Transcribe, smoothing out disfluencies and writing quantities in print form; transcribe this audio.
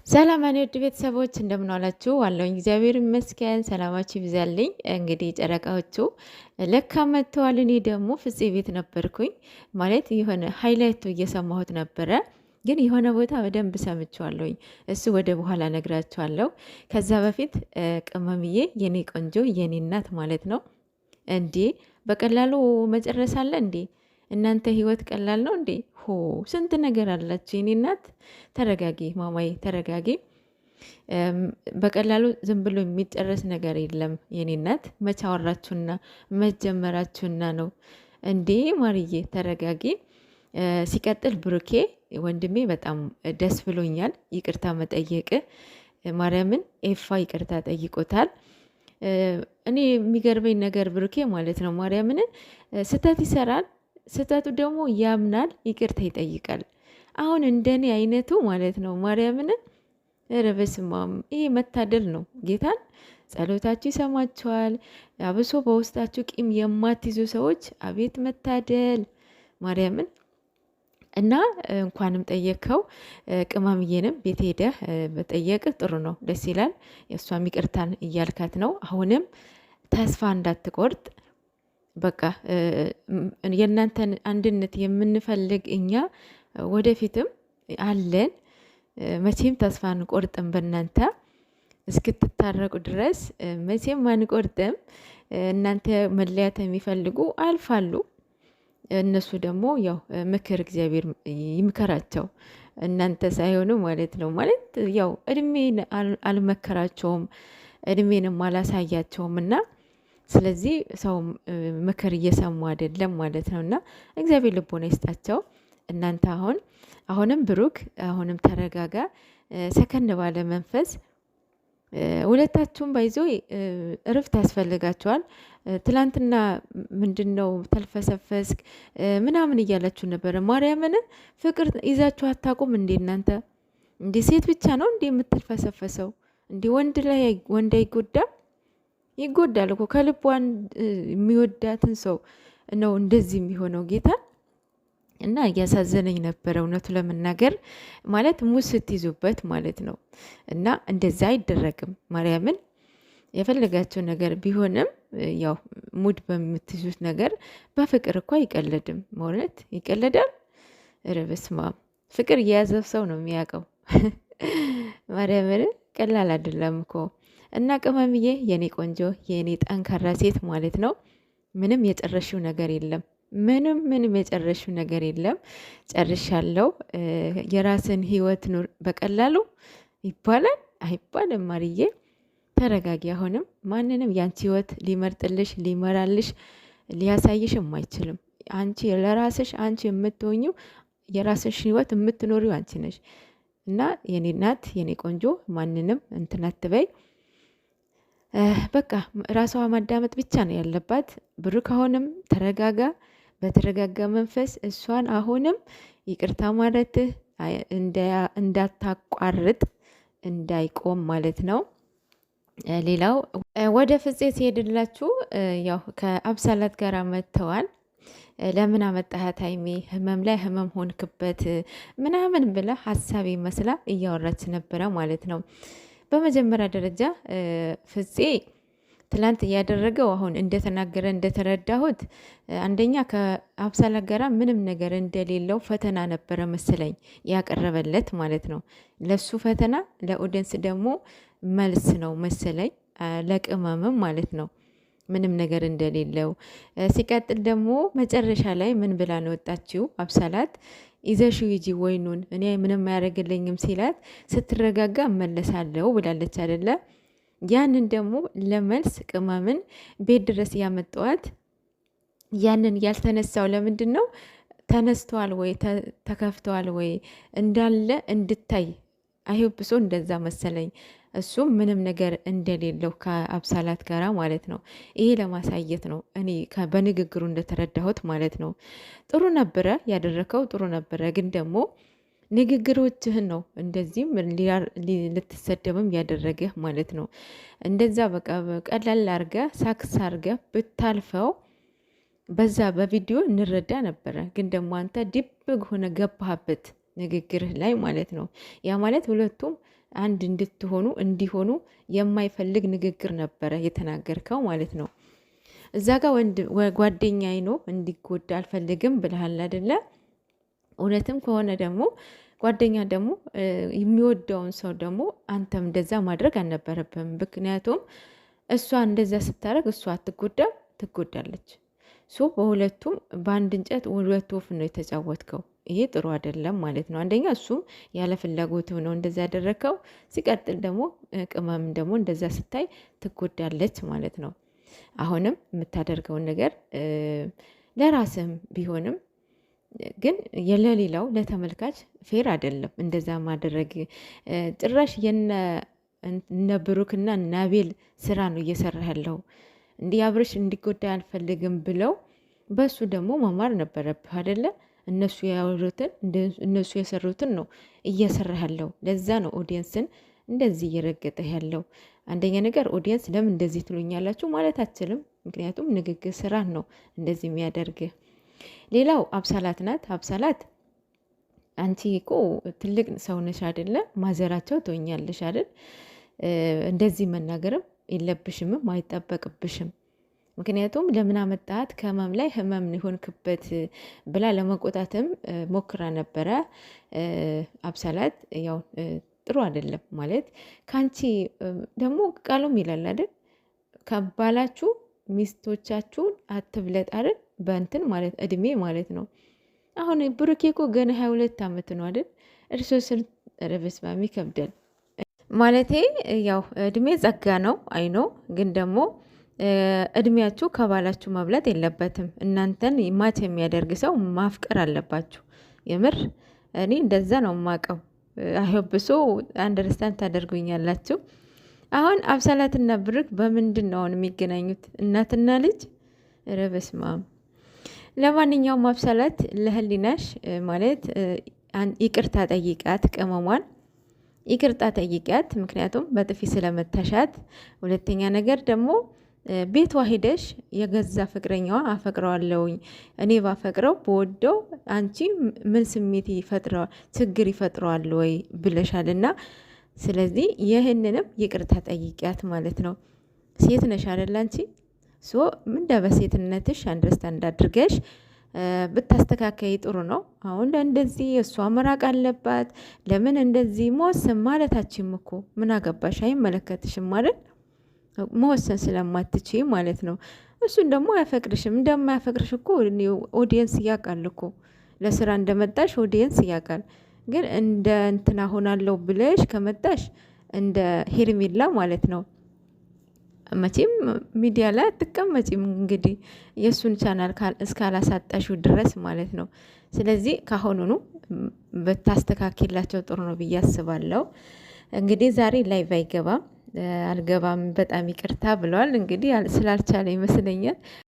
ሰላም እኔ ውድ ቤተሰቦች እንደምን ዋላችሁ? አለሁኝ እግዚአብሔር ይመስገን። ሰላማችሁ ይብዛልኝ። እንግዲህ ጨረቃዎቹ ለካ መጥተዋል። እኔ ደግሞ ፍፄ ቤት ነበርኩኝ ማለት የሆነ ሃይላይቱ እየሰማሁት ነበረ፣ ግን የሆነ ቦታ በደንብ ሰምቼዋለሁኝ። እሱ ወደ በኋላ ነግራችኋለሁ። ከዛ በፊት ቅመምዬ የኔ ቆንጆ የኔ እናት ማለት ነው እንዴ በቀላሉ መጨረስ አለ እንዴ? እናንተ ህይወት ቀላል ነው እንዴ? ሆ ስንት ነገር አላችሁ የኔ እናት። ተረጋጊ ማማዬ ተረጋጊ። በቀላሉ ዝም ብሎ የሚጨረስ ነገር የለም የኔ እናት። መች አወራችሁና መች ጀመራችሁና ነው እንዴ? ማርዬ ተረጋጊ። ሲቀጥል ብሩኬ ወንድሜ በጣም ደስ ብሎኛል። ይቅርታ መጠየቅ ማርያምን ኤፋ ይቅርታ ጠይቆታል። እኔ የሚገርበኝ ነገር ብሩኬ ማለት ነው ማርያምን ስህተት ይሰራል፣ ስህተቱ ደግሞ ያምናል፣ ይቅርታ ይጠይቃል። አሁን እንደኔ አይነቱ ማለት ነው ማርያምን ኧረ በስመ አብ ይሄ መታደል ነው። ጌታን ጸሎታችሁ ይሰማችኋል። አብሶ በውስጣችሁ ቂም የማትይዙ ሰዎች አቤት መታደል ማርያምን። እና እንኳንም ጠየቅከው ቅመምዬንም ቤት ሄደህ በጠየቅ ጥሩ ነው፣ ደስ ይላል። የእሷም ይቅርታን እያልካት ነው። አሁንም ተስፋ እንዳትቆርጥ በቃ የእናንተን አንድነት የምንፈልግ እኛ ወደፊትም አለን። መቼም ተስፋ አንቆርጥም በእናንተ እስክትታረቁ ድረስ መቼም አንቆርጥም። እናንተ መለያት የሚፈልጉ አልፋሉ። እነሱ ደግሞ ያው ምክር እግዚአብሔር ይምከራቸው፣ እናንተ ሳይሆኑ ማለት ነው። ማለት ያው እድሜን አልመከራቸውም፣ እድሜንም አላሳያቸውም እና ስለዚህ ሰው ምክር እየሰሙ አይደለም ማለት ነው። እና እግዚአብሔር ልቦና ይስጣቸው። እናንተ አሁንም ብሩክ አሁንም ተረጋጋ፣ ሰከን ባለ መንፈስ ሁለታችሁም ባይዞ እረፍት ያስፈልጋቸዋል። ትላንትና ምንድን ነው ተልፈሰፈስክ ምናምን እያላችሁ ነበረ። ማርያምን ፍቅር ይዛችሁ አታቁም እንዴ እናንተ? እንዴ ሴት ብቻ ነው እንዴ የምትልፈሰፈሰው? እንዴ ወንድ አይጎዳም? ይጎዳል እኮ ከልቧን የሚወዳትን ሰው ነው እንደዚህ የሚሆነው ጌታ። እና እያሳዘነኝ ነበረ እውነቱ ለመናገር ማለት ሙስ ስትይዙበት ማለት ነው። እና እንደዛ አይደረግም። ማርያምን የፈለጋቸው ነገር ቢሆንም ያው ሙድ በምትይዙት ነገር በፍቅር እኮ አይቀለድም። ማለት ይቀለዳል? ኧረ በስመ አብ ፍቅር የያዘው ሰው ነው የሚያውቀው። ማርያምን ቀላል አይደለም እኮ። እና ቅመምዬ የኔ ቆንጆ የኔ ጠንካራ ሴት ማለት ነው ምንም የጨረሽው ነገር የለም። ምንም የጨረሽው ነገር የለም። ጨርሻለሁ። የራስን ህይወት ኑር በቀላሉ ይባላል አይባልም። ማርዬ ተረጋጊ። አሁንም ማንንም ያንቺ ህይወት ሊመርጥልሽ ሊመራልሽ ሊያሳይሽም አይችልም። አንቺ ለራስሽ አንቺ የምትሆኙ የራስሽ ህይወት የምትኖሪው አንቺ ነሽ። እና የኔ እናት የኔ ቆንጆ ማንንም እንትን አትበይ። በቃ ራሷ ማዳመጥ ብቻ ነው ያለባት። ብሩክ አሁንም ተረጋጋ። በተረጋጋ መንፈስ እሷን አሁንም ይቅርታ ማለትህ እንዳታቋርጥ እንዳይቆም ማለት ነው። ሌላው ወደ ፍፄ ሲሄድላችሁ ያው ከአብሳላት ጋር መጥተዋል። ለምን አመጣሃት ሀይሜ ህመም ላይ ህመም ሆንክበት ምናምን ብላ ሀሳብ ይመስላ እያወራች ነበረ ማለት ነው። በመጀመሪያ ደረጃ ፍፄ ትላንት እያደረገው አሁን እንደተናገረ እንደተረዳሁት አንደኛ ከአብሳላት ጋራ ምንም ነገር እንደሌለው ፈተና ነበረ መሰለኝ ያቀረበለት ማለት ነው። ለሱ ፈተና ለኦዲየንስ ደግሞ መልስ ነው መሰለኝ፣ ለቅመምም ማለት ነው ምንም ነገር እንደሌለው። ሲቀጥል ደግሞ መጨረሻ ላይ ምን ብላ ነው ወጣችው አብሳላት? ይዘሽው ሂጂ ወይኑን እኔ ምንም አያደርግልኝም ሲላት ስትረጋጋ እመለሳለሁ ብላለች አይደለ? ያንን ደግሞ ለመልስ ቅመምን ቤት ድረስ ያመጣዋት ያንን ያልተነሳው ለምንድን ነው? ተነስተዋል ወይ ተከፍተዋል ወይ እንዳለ እንድታይ አይብሶ እንደዛ መሰለኝ። እሱም ምንም ነገር እንደሌለው ከአብሳላት ጋራ ማለት ነው። ይሄ ለማሳየት ነው እኔ በንግግሩ እንደተረዳሁት ማለት ነው። ጥሩ ነበረ ያደረከው፣ ጥሩ ነበረ። ግን ደግሞ ንግግሮችህን ነው እንደዚህም ልትሰደብም ያደረገህ ማለት ነው። እንደዛ በቃ ቀላል አርገ ሳክስ አርገ ብታልፈው በዛ በቪዲዮ እንረዳ ነበረ። ግን ደግሞ አንተ ድብግ ሆነ ገባህበት ንግግርህ ላይ ማለት ነው። ያ ማለት ሁለቱም አንድ እንዲሆኑ የማይፈልግ ንግግር ነበረ የተናገርከው ማለት ነው። እዛ ጋር ጓደኛዬ ነው እንዲጎዳ አልፈልግም ብለሃል አይደለ? እውነትም ከሆነ ደግሞ ጓደኛ ደግሞ የሚወደውን ሰው ደግሞ አንተም እንደዛ ማድረግ አልነበረብህም። ምክንያቱም እሷ እንደዛ ስታደርግ እሷ አትጎዳም፣ ትጎዳለች። ሶ በሁለቱም በአንድ እንጨት ሁለት ወፍ ነው የተጫወትከው። ይሄ ጥሩ አይደለም ማለት ነው። አንደኛ እሱም ያለ ፍላጎት ነው እንደዛ ያደረግከው። ሲቀጥል ደግሞ ቅመም ደግሞ እንደዛ ስታይ ትጎዳለች ማለት ነው። አሁንም የምታደርገውን ነገር ለራስህም ቢሆንም ግን ለሌላው ለተመልካች ፌር አይደለም እንደዛ ማድረግ። ጭራሽ እነ ብሩክና እነ አቤል ስራ ነው እየሰራ ያለው። እንዲህ አብርሽ እንዲጎዳ አልፈልግም ብለው በሱ ደግሞ መማር ነበረብህ አይደለ? እነሱ ያወሩትን እነሱ የሰሩትን ነው እየሰራ ያለው። ለዛ ነው ኦዲየንስን እንደዚህ እየረገጠ ያለው። አንደኛ ነገር ኦዲየንስ ለምን እንደዚህ ትሉኛላችሁ ማለት አችልም። ምክንያቱም ንግግር ስራ ነው እንደዚህ የሚያደርግህ። ሌላው አብሳላት ናት። አብሳላት አንቺ እኮ ትልቅ ሰው ነሽ አይደለ? ማዘራቸው ትሆኛለሽ አይደል? እንደዚህ መናገርም የለብሽምም አይጠበቅብሽም። ምክንያቱም ለምን አመጣት ከህመም ላይ ህመም ሊሆንክበት ብላ ለመቆጣትም ሞክራ ነበረ። አብሳላት ያው ጥሩ አይደለም ማለት ከአንቺ ደግሞ ቃሉም ይላል አይደል? ከባላችሁ ሚስቶቻችሁን አትብለጥ አይደል? በእንትን ማለት እድሜ ማለት ነው። አሁን ብሩኬ እኮ ገና 22 ዓመት ነው አይደል? እርሶ ስንት? ረበስባሚ ይከብዳል ማለቴ ያው እድሜ ጸጋ ነው አይኖ። ግን ደግሞ እድሜያችሁ ከባላችሁ መብለጥ የለበትም። እናንተን ማች የሚያደርግ ሰው ማፍቀር አለባችሁ። የምር እኔ እንደዛ ነው የማውቀው። አይሆብሶ አንደርስታንድ ታደርጉኛላችሁ። አሁን አብሳላትና ብሩክ በምንድን ነው አሁን የሚገናኙት? እናትና ልጅ ረበስማም። ለማንኛውም አብሳላት ለህሊናሽ ማለት ይቅርታ ጠይቃት፣ ቅመሟን ይቅርታ ጠይቂያት። ምክንያቱም በጥፊ ስለመታሻት። ሁለተኛ ነገር ደግሞ ቤቷ ሂደሽ የገዛ ፍቅረኛዋ አፈቅረዋለሁኝ እኔ ባፈቅረው በወደው አንቺ ምን ስሜት ይፈጥረዋል ችግር ይፈጥረዋል ወይ ብለሻልና፣ ስለዚህ ይህንንም ይቅርታ ጠይቂያት ማለት ነው። ሴት ነሽ አይደል አንቺ? ሶ ምንደ በሴትነትሽ አንደርስታንድ አድርገሽ ብታስተካከይ ጥሩ ነው። አሁን እንደዚህ እሷ መራቅ አለባት ለምን እንደዚህ መወሰን ማለታችም እኮ ምን አገባሽ? አይመለከትሽም ማለት መወሰን ስለማትችይ ማለት ነው። እሱን ደግሞ አያፈቅርሽም። እንደማያፈቅርሽ እኮ ኦዲየንስ እያውቃል እኮ። ለስራ እንደመጣሽ ኦዲየንስ እያውቃል። ግን እንደ እንትና ሆናለሁ ብለሽ ከመጣሽ እንደ ሄርሜላ ማለት ነው መቼም ሚዲያ ላይ አትቀመጪም። እንግዲህ የእሱን ቻናል እስካላሳጣሽው ድረስ ማለት ነው። ስለዚህ ካሁኑኑ በታስተካክላቸው ጥሩ ነው ብዬ አስባለሁ። እንግዲህ ዛሬ ላይቭ አይገባም አልገባም በጣም ይቅርታ ብለዋል። እንግዲህ ስላልቻለ ይመስለኛል።